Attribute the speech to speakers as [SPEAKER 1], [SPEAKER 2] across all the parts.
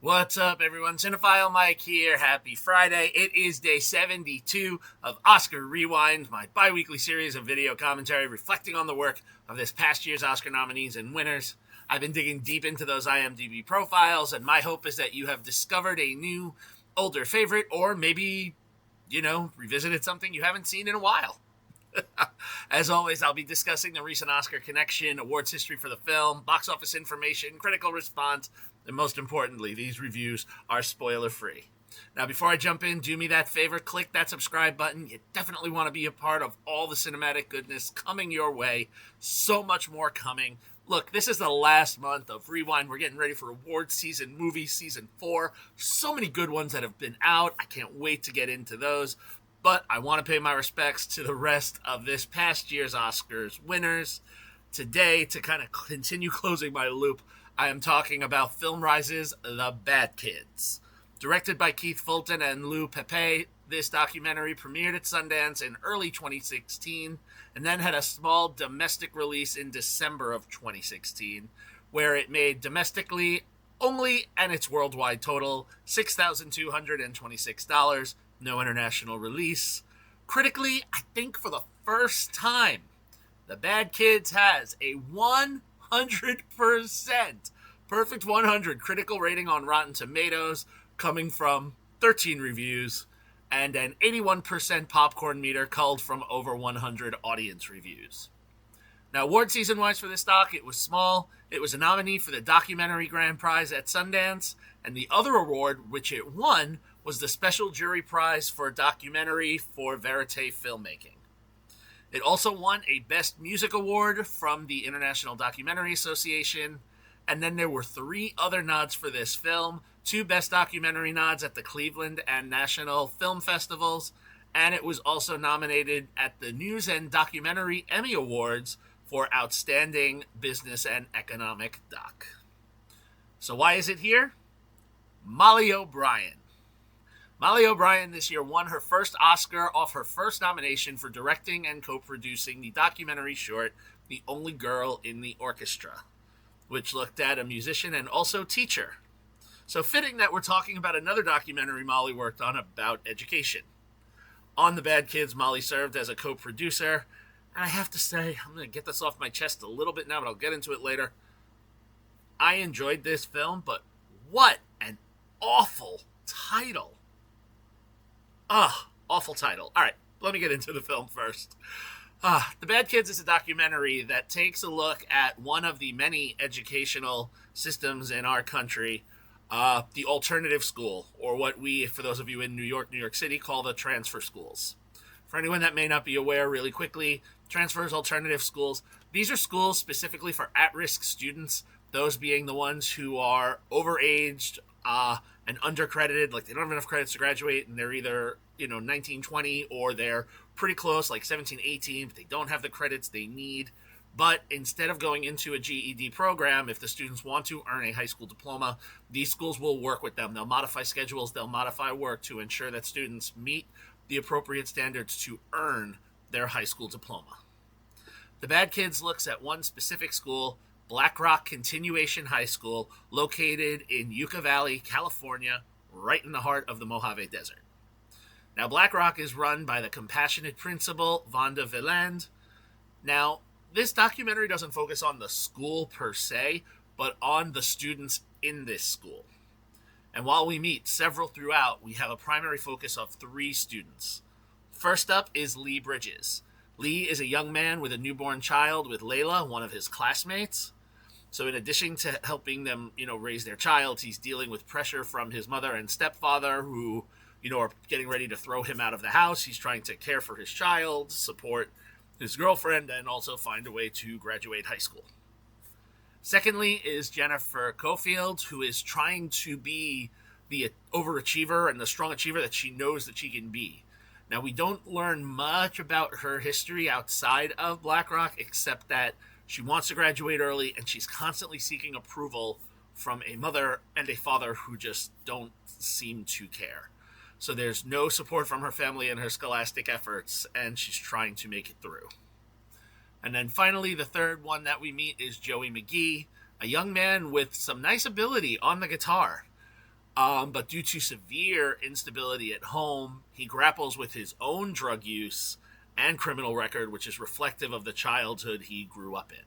[SPEAKER 1] What's up, everyone? Cinephile Mike here. Happy Friday. It is day 72 of Oscar Rewind, my bi-weekly series of video commentary reflecting on the work of this past year's Oscar nominees and winners. I've been digging deep into those IMDb profiles, and my hope is that you have discovered a new, older favorite, or maybe, revisited something you haven't seen in a while. As always, I'll be discussing the recent Oscar connection, awards history for the film, box office information, critical response, and most importantly, these reviews are spoiler-free. Now, before I jump in, do me that favor, click that subscribe button. You definitely want to be a part of all the cinematic goodness coming your way. So much more coming. Look, this is the last month of Rewind. We're getting ready for awards season, movie season 4. So many good ones that have been out. I can't wait to get into those. But I want to pay my respects to the rest of this past year's Oscars winners. Today, to kind of continue closing my loop, I am talking about FilmRise's The Bad Kids. Directed by Keith Fulton and Lou Pepe, this documentary premiered at Sundance in early 2016 and then had a small domestic release in December of 2016, where it made domestically only, and its worldwide total, $6,226, no international release. Critically, I think for the first time, The Bad Kids has a 100% perfect 100 critical rating on Rotten Tomatoes, coming from 13 reviews, and an 81% popcorn meter culled from over 100 audience reviews. Now, award season-wise for this doc, it was small. It was a nominee for the Documentary Grand Prize at Sundance, and the other award, which it won, was the Special Jury Prize for Documentary for Verite Filmmaking. It also won a Best Music Award from the International Documentary Association, and then there were 3 other nods for this film, 2 Best Documentary nods at the Cleveland and National Film Festivals, and it was also nominated at the News and Documentary Emmy Awards for Outstanding Business and Economic Doc. So why is it here? Molly O'Brien. Molly O'Brien this year won her first Oscar off her first nomination for directing and co-producing the documentary short The Only Girl in the Orchestra, which looked at a musician and also teacher. So fitting that we're talking about another documentary Molly worked on about education. On The Bad Kids, Molly served as a co-producer, and I have to say, I'm going to get this off my chest a little bit now, but I'll get into it later. I enjoyed this film, but what an awful title. Awful title. All right, let me get into the film first. The Bad Kids is a documentary that takes a look at one of the many educational systems in our country, the alternative school, or what we, for those of you in New York City, call the transfer schools. For anyone that may not be aware, really quickly, transfers, alternative schools, these are schools specifically for at-risk students, those being the ones who are overaged and undercredited, like they don't have enough credits to graduate, and they're either 19, 20, or they're pretty close, like 17, 18, but they don't have the credits they need. But instead of going into a GED program, if the students want to earn a high school diploma, these schools will work with them. They'll modify schedules, they'll modify work to ensure that students meet the appropriate standards to earn their high school diploma. The Bad Kids looks at one specific school, Black Rock Continuation High School, located in Yucca Valley, California, right in the heart of the Mojave Desert. Now, Black Rock is run by the compassionate principal, Vonda Villand. Now, this documentary doesn't focus on the school per se, but on the students in this school. And while we meet several throughout, we have a primary focus of 3 students. First up is Lee Bridges. Lee is a young man with a newborn child with Layla, one of his classmates. So in addition to helping them, raise their child, he's dealing with pressure from his mother and stepfather who, are getting ready to throw him out of the house. He's trying to care for his child, support his girlfriend, and also find a way to graduate high school. Secondly is Jennifer Cofield, who is trying to be the overachiever and the strong achiever that she knows that she can be. Now, we don't learn much about her history outside of Black Rock, except that she wants to graduate early, and she's constantly seeking approval from a mother and a father who just don't seem to care. So there's no support from her family in her scholastic efforts, and she's trying to make it through. And then finally, the third one that we meet is Joey McGee, a young man with some nice ability on the guitar. But due to severe instability at home, he grapples with his own drug use and criminal record, which is reflective of the childhood he grew up in.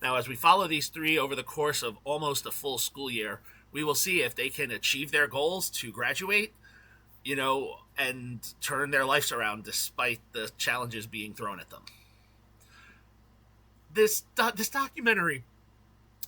[SPEAKER 1] Now, as we follow these three over the course of almost a full school year, we will see if they can achieve their goals to graduate, and turn their lives around despite the challenges being thrown at them. This documentary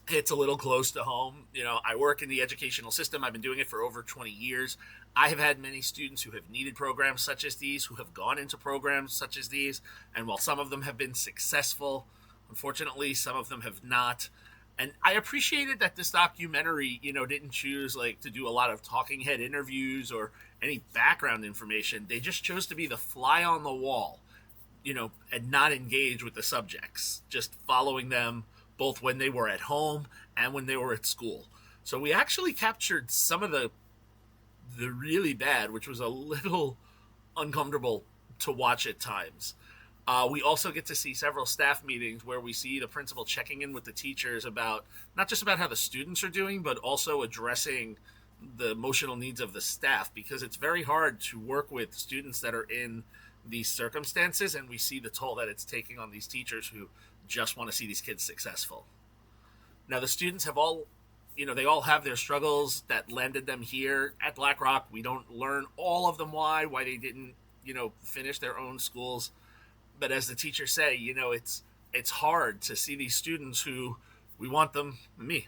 [SPEAKER 1] hits a little close to home. I work in the educational system. I've been doing it for over 20 years. I have had many students who have needed programs such as these, who have gone into programs such as these, and while some of them have been successful, unfortunately, some of them have not. And I appreciated that this documentary, didn't choose to do a lot of talking head interviews or any background information. They just chose to be the fly on the wall, and not engage with the subjects, just following them both when they were at home and when they were at school. So we actually captured some of the really bad, which was a little uncomfortable to watch at times. We also get to see several staff meetings where we see the principal checking in with the teachers about not just about how the students are doing, but also addressing the emotional needs of the staff, because it's very hard to work with students that are in these circumstances, and we see the toll that it's taking on these teachers who just want to see these kids successful. Now, the students have all, they all have their struggles that landed them here at Black Rock. We don't learn all of them why they didn't, finish their own schools. But as the teachers say, it's hard to see these students who we want them,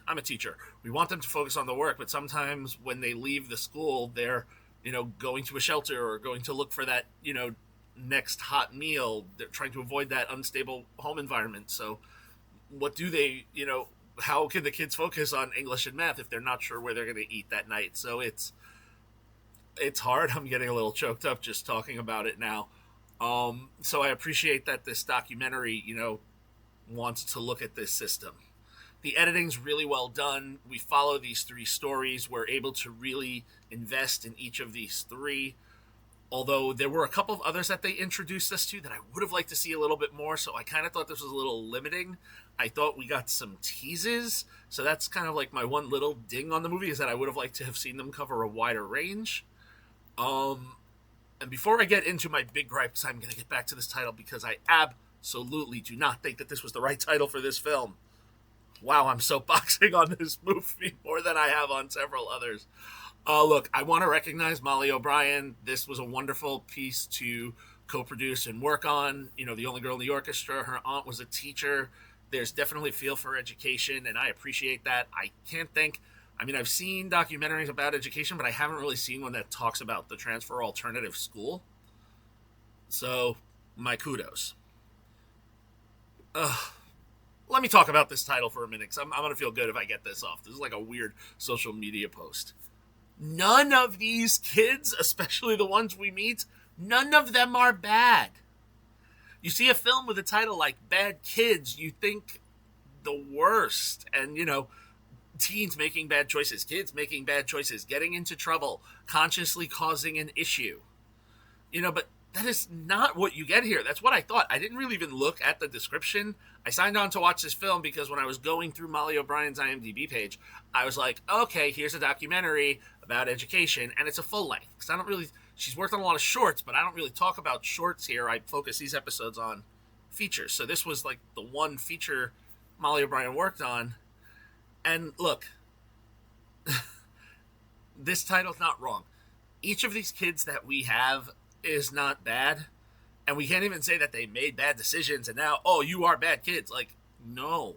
[SPEAKER 1] I'm a teacher, we want them to focus on the work, but sometimes when they leave the school, they're, going to a shelter or going to look for that, next hot meal. They're trying to avoid that unstable home environment. So what do they, how can the kids focus on English and math if they're not sure where they're going to eat that night? So it's hard. I'm getting a little choked up just talking about it now. So I appreciate that this documentary, wants to look at this system. The editing's really well done. We follow these three stories. We're able to really invest in each of these three. Although there were a couple of others that they introduced us to that I would have liked to see a little bit more, so I kind of thought this was a little limiting. I thought we got some teases, so that's kind of like my one little ding on the movie, is that I would have liked to have seen them cover a wider range. And before I get into my big gripes, I'm going to get back to this title because I absolutely do not think that this was the right title for this film. Wow, I'm soapboxing on this movie more than I have on several others. Look, I want to recognize Molly O'Brien. This was a wonderful piece to co-produce and work on. The only girl in the orchestra, her aunt was a teacher. There's definitely a feel for education, and I appreciate that. I can't think... I've seen documentaries about education, but I haven't really seen one that talks about the transfer alternative school. So, my kudos. Let me talk about this title for a minute, because I'm going to feel good if I get this off. This is like a weird social media post. None of these kids, especially the ones we meet, none of them are bad. You see a film with a title like Bad Kids, you think the worst. And, teens making bad choices, kids making bad choices, getting into trouble, consciously causing an issue. But that is not what you get here. That's what I thought. I didn't really even look at the description. I signed on to watch this film because when I was going through Molly O'Brien's IMDb page, I was like, okay, here's a documentary about education, and it's a full length. Because she's worked on a lot of shorts, but I don't really talk about shorts here. I focus these episodes on features. So this was like the one feature Molly O'Brien worked on. And look, this title's not wrong. Each of these kids that we have is not bad. And we can't even say that they made bad decisions and now, you are bad kids. No.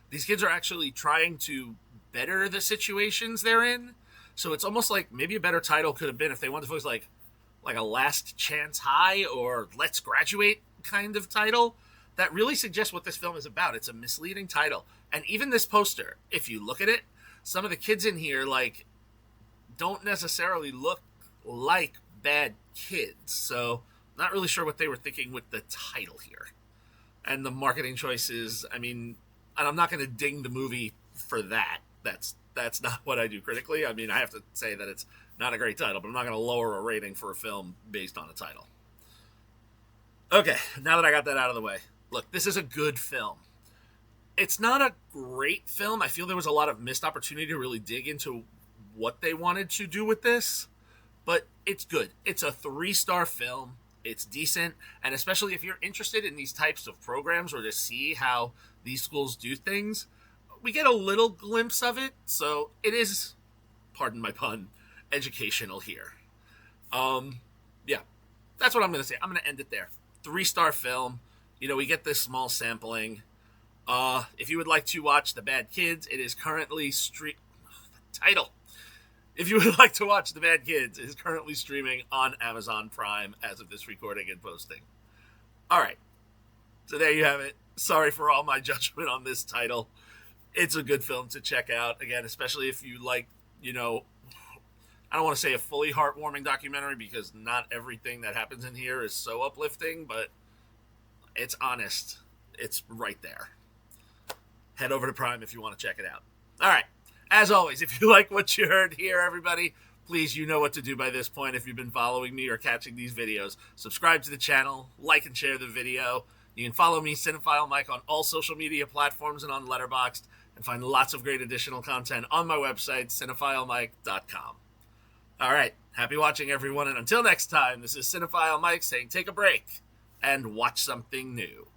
[SPEAKER 1] These kids are actually trying to better the situations they're in. So it's almost like maybe a better title could have been if they wanted to focus like a Last Chance High or Let's Graduate kind of title. That really suggests what this film is about. It's a misleading title. And even this poster, if you look at it, some of the kids in here, don't necessarily look like bad kids. So, not really sure what they were thinking with the title here. And the marketing choices, and I'm not going to ding the movie for that. That's not what I do critically. I have to say that it's not a great title, but I'm not going to lower a rating for a film based on a title. Okay, now that I got that out of the way. Look, this is a good film. It's not a great film. I feel there was a lot of missed opportunity to really dig into what they wanted to do with this, but it's good. It's a 3-star film. It's decent, and especially if you're interested in these types of programs or to see how these schools do things, we get a little glimpse of it, so it is, pardon my pun, educational here. Yeah, that's what I'm going to say. I'm going to end it there. 3-star film. We get this small sampling. If you would like to watch The Bad Kids, it is currently title. If you would like to watch The Bad Kids, it is currently streaming on Amazon Prime as of this recording and posting. All right. So there you have it. Sorry for all my judgment on this title. It's a good film to check out. Again, especially if you like, I don't want to say a fully heartwarming documentary because not everything that happens in here is so uplifting, but it's honest. It's right there. Head over to Prime if you want to check it out. All right. As always, if you like what you heard here, everybody, please, you know what to do by this point if you've been following me or catching these videos. Subscribe to the channel, like and share the video. You can follow me, Cinephile Mike, on all social media platforms and on Letterboxd, and find lots of great additional content on my website, cinephilemike.com. All right, happy watching, everyone, and until next time, this is Cinephile Mike saying take a break and watch something new.